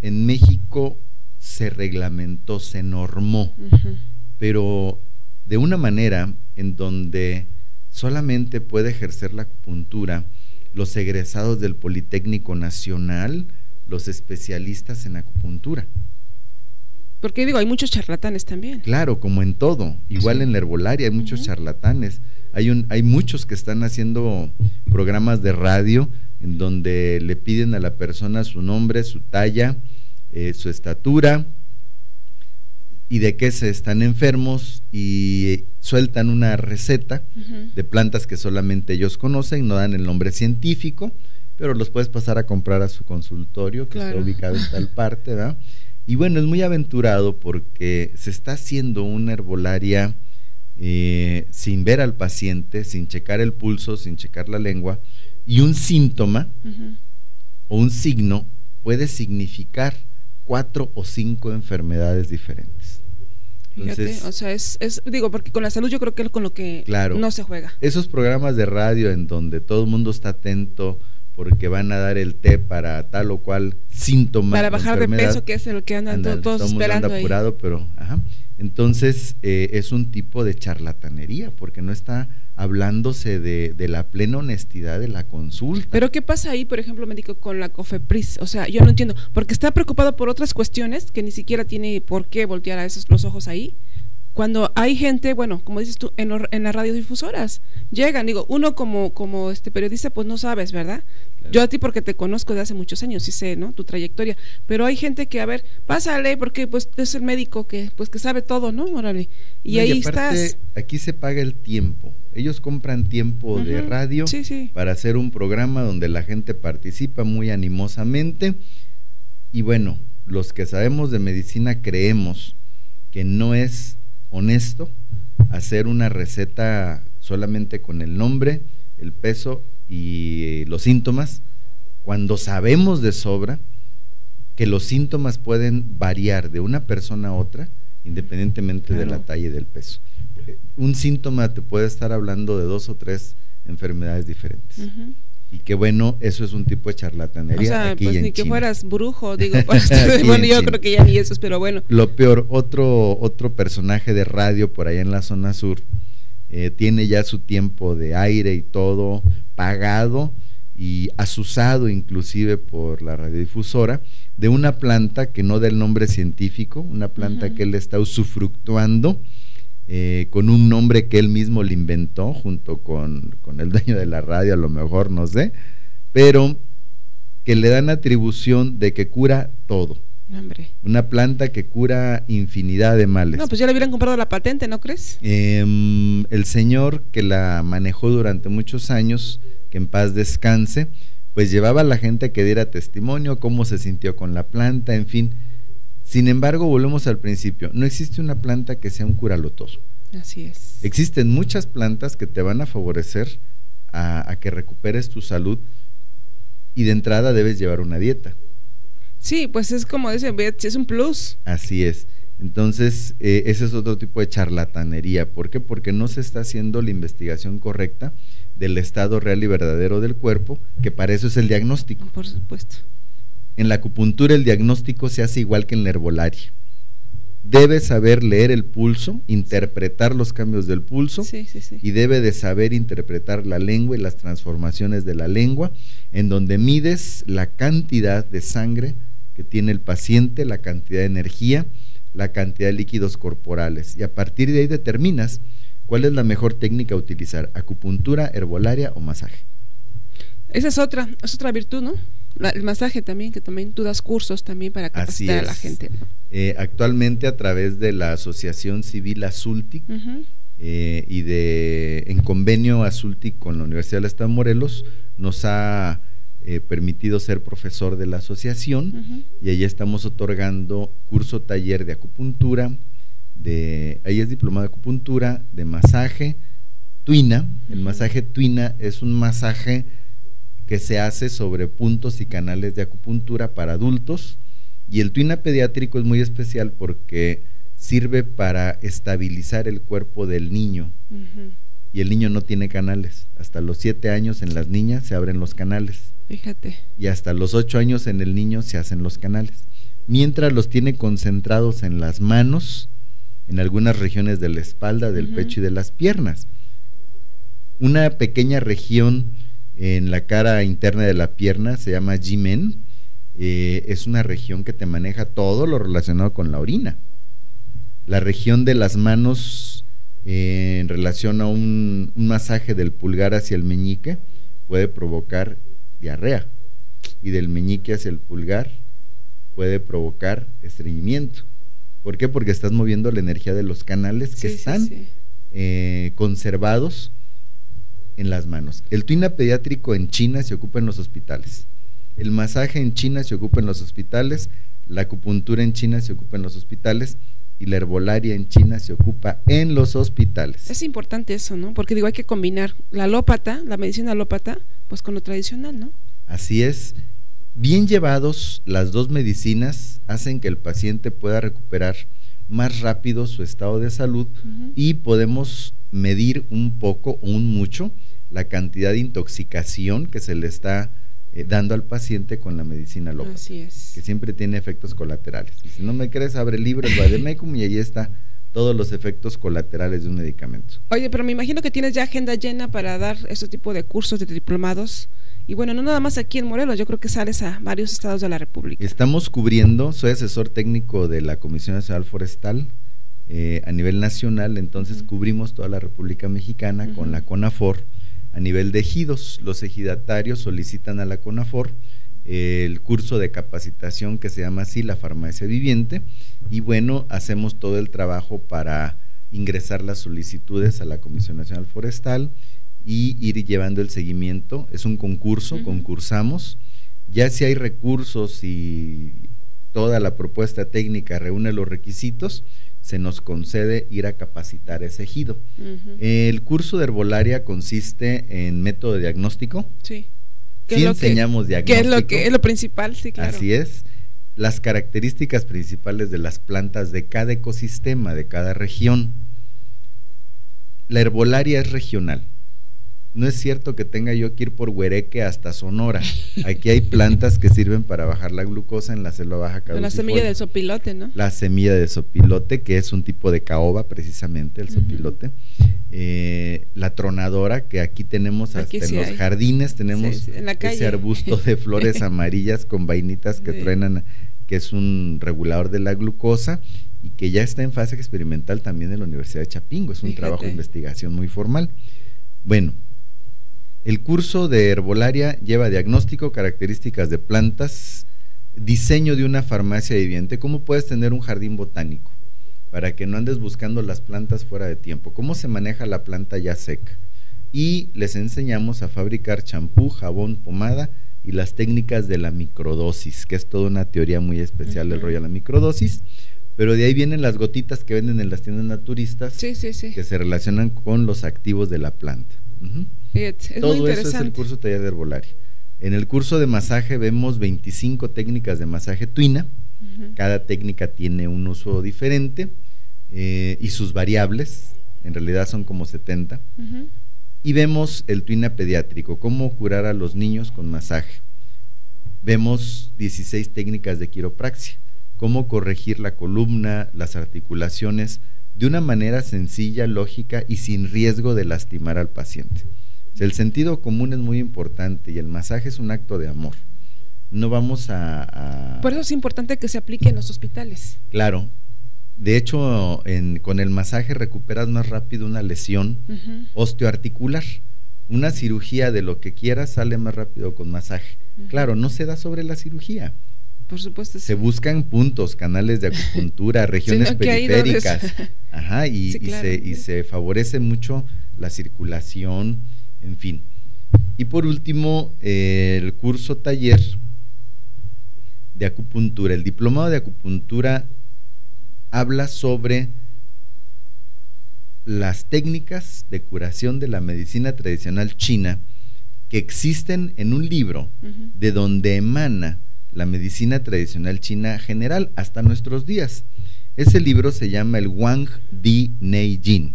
en México se reglamentó, se normó, pero de una manera en donde solamente puede ejercer la acupuntura los egresados del Politécnico Nacional, los especialistas en acupuntura. Porque digo, hay muchos charlatanes también. Claro, como en todo, igual en la herbolaria hay muchos charlatanes. Hay muchos que están haciendo programas de radio en donde le piden a la persona su nombre, su talla, su estatura y de qué se están enfermos, y sueltan una receta de plantas que solamente ellos conocen, no dan el nombre científico, pero los puedes pasar a comprar a su consultorio, que está ubicado en tal parte, ¿verdad? Y bueno, es muy aventurado porque se está haciendo una herbolaria sin ver al paciente, sin checar el pulso, sin checar la lengua, y un síntoma o un signo puede significar 4 o 5 enfermedades diferentes. Entonces, fíjate, o sea, digo, porque con la salud yo creo que es con lo que no se juega. Esos programas de radio en donde todo el mundo está atento porque van a dar el té para tal o cual síntoma, para bajar de peso, que es el que andan todos esperando anda apurado, pero entonces es un tipo de charlatanería, porque no está hablándose de la plena honestidad de la consulta. Pero ¿qué pasa ahí, por ejemplo, médico, con la COFEPRIS? O sea, yo no entiendo, porque está preocupado por otras cuestiones que ni siquiera tiene por qué voltear a los ojos ahí, cuando hay gente, bueno, como dices tú, en las radiodifusoras, llegan, digo, uno como periodista, pues no sabes, ¿verdad? Claro. Yo a ti porque te conozco de hace muchos años, sí sé, ¿no? Tu trayectoria, pero hay gente que, a ver, pásale, porque pues es el médico que sabe todo, ¿no? Órale, y ahí estás. Aquí se paga el tiempo, ellos compran tiempo de radio para hacer un programa donde la gente participa muy animosamente, y bueno, los que sabemos de medicina creemos que no es honesto hacer una receta solamente con el nombre, el peso y los síntomas, cuando sabemos de sobra que los síntomas pueden variar de una persona a otra independientemente de la talla y del peso. Un síntoma te puede estar hablando de 2 o 3 enfermedades diferentes. Y que bueno, eso es un tipo de charlatanería. O sea, aquí pues en ni China. Que fueras brujo, digo, bueno, yo creo que ya ni eso, pero bueno. Lo peor, otro personaje de radio por allá en la zona sur, tiene ya su tiempo de aire y todo pagado y asusado inclusive por la radiodifusora, de una planta que no da el nombre científico, una planta que él está usufructuando, con un nombre que él mismo le inventó junto con el dueño de la radio, a lo mejor, no sé, pero que le dan atribución de que cura todo. Hombre. Una planta que cura infinidad de males. No, pues ya le hubieran comprado la patente, ¿no crees? El señor que la manejó durante muchos años, que en paz descanse, pues llevaba a la gente a que diera testimonio, cómo se sintió con la planta, en fin. Sin embargo, volvemos al principio, no existe una planta que sea un curalotoso. Así es. Existen muchas plantas que te van a favorecer a que recuperes tu salud, y de entrada debes llevar una dieta. Sí, pues es como dicen, es un plus. Así es. Entonces, ese es otro tipo de charlatanería. ¿Por qué? Porque no se está haciendo la investigación correcta del estado real y verdadero del cuerpo, que para eso es el diagnóstico. Por supuesto. En la acupuntura el diagnóstico se hace igual que en la herbolaria. Debe saber leer el pulso, interpretar los cambios del pulso, y debe de saber interpretar la lengua y las transformaciones de la lengua, en donde mides la cantidad de sangre que tiene el paciente, la cantidad de energía, la cantidad de líquidos corporales, y a partir de ahí determinas cuál es la mejor técnica a utilizar, acupuntura, herbolaria o masaje. Esa es otra virtud, ¿no? El masaje también, que también tú das cursos también para capacitar a la gente, ¿no? Actualmente a través de la Asociación Civil Azultic, y en convenio Azultic con la Universidad del Estado de Morelos, nos ha permitido ser profesor de la asociación, y ahí estamos otorgando curso taller de acupuntura, ahí es diplomado de acupuntura, de masaje, tuina. El masaje tuina es un masaje que se hace sobre puntos y canales de acupuntura para adultos, y el tuina pediátrico es muy especial porque sirve para estabilizar el cuerpo del niño, y el niño no tiene canales. Hasta los 7 años en las niñas se abren los canales. Fíjate. Y hasta los 8 años en el niño se hacen los canales. Mientras los tiene concentrados en las manos, en algunas regiones de la espalda, del pecho y de las piernas. Una pequeña región en la cara interna de la pierna se llama Jimen, es una región que te maneja todo lo relacionado con la orina. La región de las manos, en relación a un masaje del pulgar hacia el meñique, puede provocar diarrea, y del meñique hacia el pulgar puede provocar estreñimiento. ¿Por qué? Porque estás moviendo la energía de los canales que están conservados en las manos. El tuina pediátrico en China se ocupa en los hospitales, el masaje en China se ocupa en los hospitales, la acupuntura en China se ocupa en los hospitales, y la herbolaria en China se ocupa en los hospitales. Es importante eso, ¿no? Porque digo, hay que combinar la alópata, la medicina alópata, pues con lo tradicional, ¿no? Así es. Bien llevados, las dos medicinas hacen que el paciente pueda recuperar más rápido su estado de salud, y podemos medir un poco o un mucho la cantidad de intoxicación que se le está dando al paciente con la medicina alópata. Así es. Que siempre tiene efectos colaterales. Y si no me crees, abre el libro, el Vademecum, y ahí está todos los efectos colaterales de un medicamento. Oye, pero me imagino que tienes ya agenda llena para dar este tipo de cursos, de diplomados. Y bueno, no nada más aquí en Morelos, yo creo que sales a varios estados de la República. Estamos cubriendo, soy asesor técnico de la Comisión Nacional Forestal a nivel nacional, entonces cubrimos toda la República Mexicana con la CONAFOR. A nivel de ejidos, los ejidatarios solicitan a la CONAFOR el curso de capacitación que se llama así, la farmacia viviente, y bueno, hacemos todo el trabajo para ingresar las solicitudes a la Comisión Nacional Forestal y ir llevando el seguimiento. Es un concurso, concursamos, ya si hay recursos y toda la propuesta técnica reúne los requisitos, se nos concede ir a capacitar ese ejido. El curso de herbolaria consiste en método de diagnóstico. Sí. Sí enseñamos diagnóstico. ¿Qué es lo principal? Sí, claro. Así es. Las características principales de las plantas de cada ecosistema, de cada región. La herbolaria es regional. No es cierto que tenga yo que ir por Huereque hasta Sonora. Aquí hay plantas que sirven para bajar la glucosa en la selva baja caducifolia. La semilla del sopilote, ¿no? La semilla de sopilote, que es un tipo de caoba precisamente, el sopilote. La tronadora, que aquí tenemos hasta en los jardines, tenemos en la calle. Ese arbusto de flores amarillas con vainitas que truenan, que es un regulador de la glucosa y que ya está en fase experimental también en la Universidad de Chapingo. Es un trabajo de investigación muy formal. Bueno, el curso de herbolaria lleva diagnóstico, características de plantas, diseño de una farmacia viviente, cómo puedes tener un jardín botánico para que no andes buscando las plantas fuera de tiempo, cómo se maneja la planta ya seca, y les enseñamos a fabricar champú, jabón, pomada y las técnicas de la microdosis, que es toda una teoría muy especial del rollo de la microdosis, pero de ahí vienen las gotitas que venden en las tiendas naturistas, que se relacionan con los activos de la planta. Todo eso es el curso taller de herbolaria. En el curso de masaje vemos 25 técnicas de masaje tuina. Cada técnica tiene un uso diferente y sus variables, en realidad son como 70. Y vemos el tuina pediátrico, cómo curar a los niños con masaje. Vemos 16 técnicas de quiropraxia, cómo corregir la columna, las articulaciones de una manera sencilla, lógica y sin riesgo de lastimar al paciente. El sentido común es muy importante y el masaje es un acto de amor. No vamos a... Por eso es importante que se aplique en los hospitales. Claro. De hecho, con el masaje recuperas más rápido una lesión osteoarticular. Una cirugía de lo que quieras sale más rápido con masaje. Claro, no se da sobre la cirugía. Por supuesto. Se buscan puntos, canales de acupuntura, regiones periféricas. Y se favorece mucho la circulación, en fin. Y por último, el curso taller de acupuntura. El diplomado de acupuntura habla sobre las técnicas de curación de la medicina tradicional china que existen en un libro de donde emana la medicina tradicional china general hasta nuestros días. Ese libro se llama el Wang Di Nei Jin,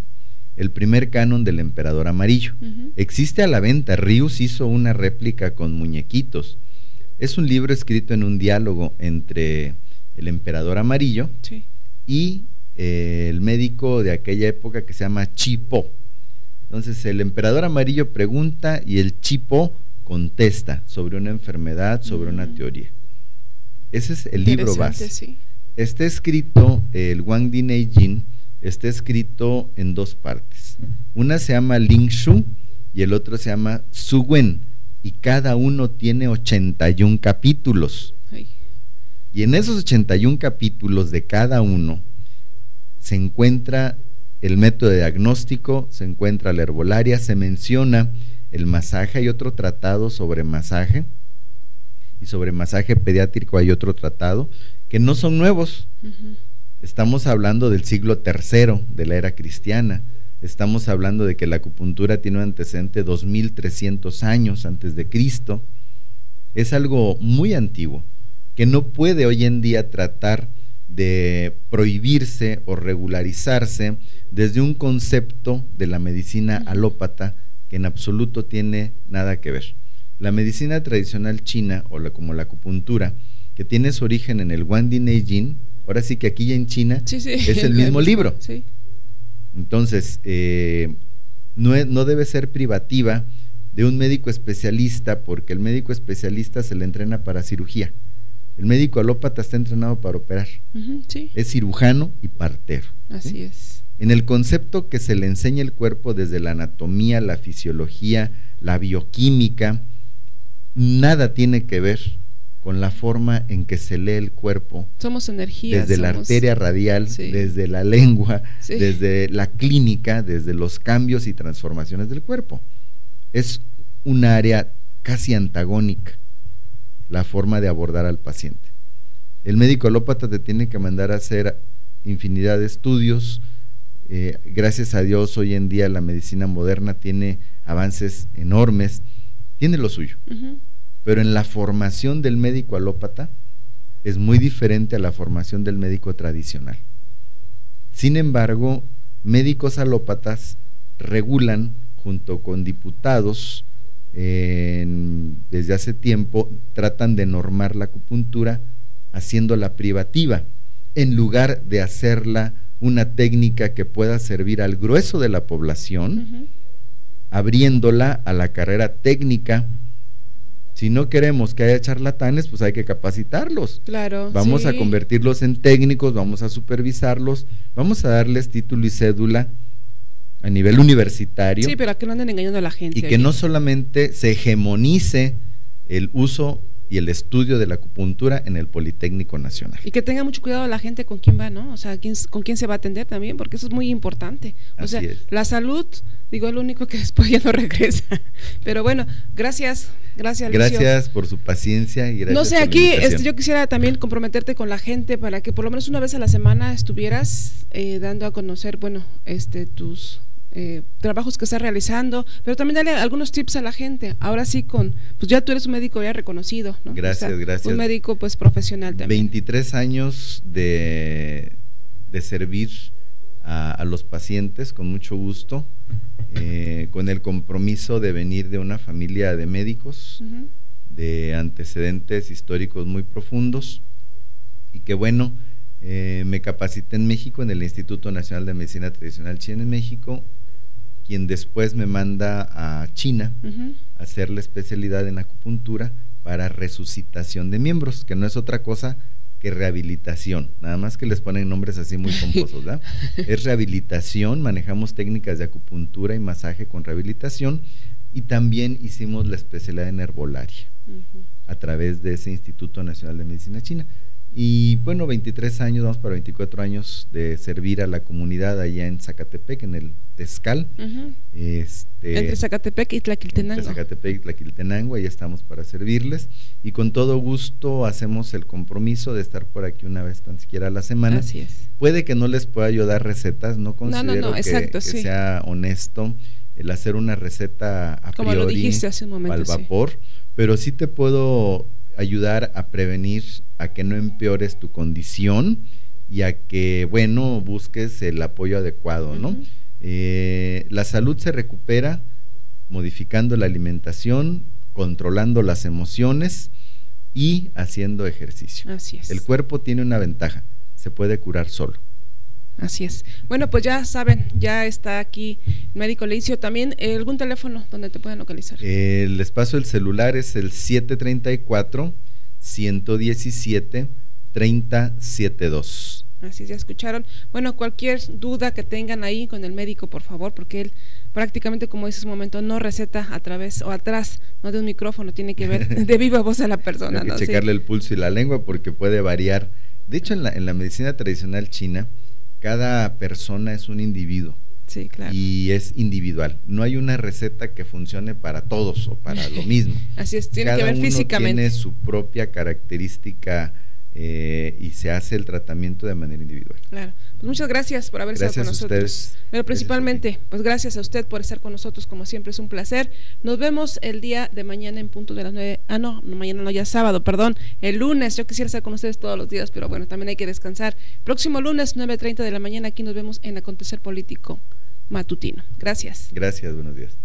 el primer canon del emperador amarillo. Existe a la venta, Rius hizo una réplica con muñequitos. Es un libro escrito en un diálogo entre el emperador amarillo y el médico de aquella época que se llama Chi Po. Entonces el emperador amarillo pregunta y el Chi Po contesta sobre una enfermedad, sobre una teoría. Ese es el libro base. Está escrito, el Wang Di Nei Jin, está escrito en dos partes. Una se llama Ling Shu y el otro se llama Su Wen, y cada uno tiene 81 capítulos. Ay. Y en esos 81 capítulos de cada uno se encuentra el método de diagnóstico, se encuentra la herbolaria, se menciona el masaje, hay otro tratado sobre masaje, y sobre masaje pediátrico hay otro tratado, que no son nuevos. Estamos hablando del siglo III de la era cristiana, estamos hablando de que la acupuntura tiene un antecedente 2300 años antes de Cristo. Es algo muy antiguo, que no puede hoy en día tratar de prohibirse o regularizarse desde un concepto de la medicina alópata que en absoluto tiene nada que ver. La medicina tradicional china, o como la acupuntura, que tiene su origen en el Wandi Neijin, ahora sí que aquí en China es el mismo libro. Sí. Entonces, no debe ser privativa de un médico especialista, porque el médico especialista se le entrena para cirugía. El médico alópata está entrenado para operar. Sí. Es cirujano y partero. Así ¿sí? es. En el concepto que se le enseña el cuerpo desde la anatomía, la fisiología, la bioquímica, nada tiene que ver con la forma en que se lee el cuerpo. Somos energía. Desde la arteria radial, sí. desde la lengua, sí. desde la clínica, desde los cambios y transformaciones del cuerpo. Es un área casi antagónica la forma de abordar al paciente. El médico alópata te tiene que mandar a hacer infinidad de estudios. Gracias a Dios hoy en día la medicina moderna tiene avances enormes, tiene lo suyo, pero en la formación del médico alópata es muy diferente a la formación del médico tradicional. Sin embargo, médicos alópatas regulan junto con diputados desde hace tiempo, tratan de normar la acupuntura haciéndola privativa en lugar de hacerla una técnica que pueda servir al grueso de la población, abriéndola a la carrera técnica. Si no queremos que haya charlatanes, pues hay que capacitarlos. Claro. Vamos sí. a convertirlos en técnicos, vamos a supervisarlos, vamos a darles título y cédula a nivel universitario. Sí, pero a que no anden engañando a la gente. Y que no solamente se hegemonice el uso y el estudio de la acupuntura en el Politécnico Nacional. Y que tenga mucho cuidado la gente con quién va, ¿no? O sea, con quién se va a atender también, porque eso es muy importante. Así es. La salud, digo, es lo único que después ya no regresa. Pero bueno, gracias, Lucio. Gracias por su paciencia y gracias. No sé, por aquí la invitación. yo quisiera también comprometerte con la gente para que por lo menos una vez a la semana estuvieras dando a conocer, bueno, tus trabajos que estás realizando, pero también darle algunos tips a la gente. Ahora sí, pues ya tú eres un médico ya reconocido, ¿no? Gracias, o sea, gracias. Un médico pues profesional también. 23 años de servir a los pacientes con mucho gusto, con el compromiso de venir de una familia de médicos, de antecedentes históricos muy profundos, y que bueno, me capacité en México en el Instituto Nacional de Medicina Tradicional China en México, quien después me manda a China a hacer la especialidad en acupuntura para resucitación de miembros, que no es otra cosa que rehabilitación, nada más que les ponen nombres así muy pomposos, ¿verdad? Es rehabilitación, manejamos técnicas de acupuntura y masaje con rehabilitación, y también hicimos la especialidad en herbolaria a través de ese Instituto Nacional de Medicina China. Y bueno, 23 años, vamos para 24 años de servir a la comunidad allá en Zacatepec, en el Tezcal. Entre Zacatepec y Tlaquiltenango. Entre Zacatepec y Tlaquiltenango, ahí estamos para servirles. Y con todo gusto hacemos el compromiso de estar por aquí una vez tan siquiera a la semana. Así es. Puede que no les pueda yo dar recetas, no considero que sí. sea honesto el hacer una receta a como priori, lo dijiste hace un momento, al vapor, sí. Pero sí te puedo ayudar a prevenir, a que no empeores tu condición y a que, bueno, busques el apoyo adecuado, ¿no? La salud se recupera modificando la alimentación, controlando las emociones y haciendo ejercicio. Así es. El cuerpo tiene una ventaja, se puede curar solo. Así es. Bueno, pues ya saben, ya está aquí el médico Leicio. También algún teléfono donde te pueden localizar. El espacio del celular es el 734-117-3072. Así ya escucharon. Bueno, cualquier duda que tengan ahí con el médico, por favor, porque él prácticamente, como dice un momento, no receta a través o atrás, no de un micrófono, tiene que ver de viva voz a la persona. Hay que checarle el pulso y la lengua porque puede variar. De hecho, en la medicina tradicional china, cada persona es un individuo. Sí, claro. Y es individual. No hay una receta que funcione para todos o para lo mismo. Así es, tiene que ver físicamente. Tiene su propia característica y se hace el tratamiento de manera individual. Claro. Pues muchas gracias por haber estado con nosotros. Ustedes. Pero principalmente, pues gracias a usted por estar con nosotros, como siempre es un placer. Nos vemos el día de mañana en punto de las 9. Mañana no, ya sábado, perdón. El lunes, yo quisiera estar con ustedes todos los días, pero bueno, también hay que descansar. Próximo lunes, 9:30 de la mañana, aquí nos vemos en Acontecer Político Matutino. Gracias. Gracias, buenos días.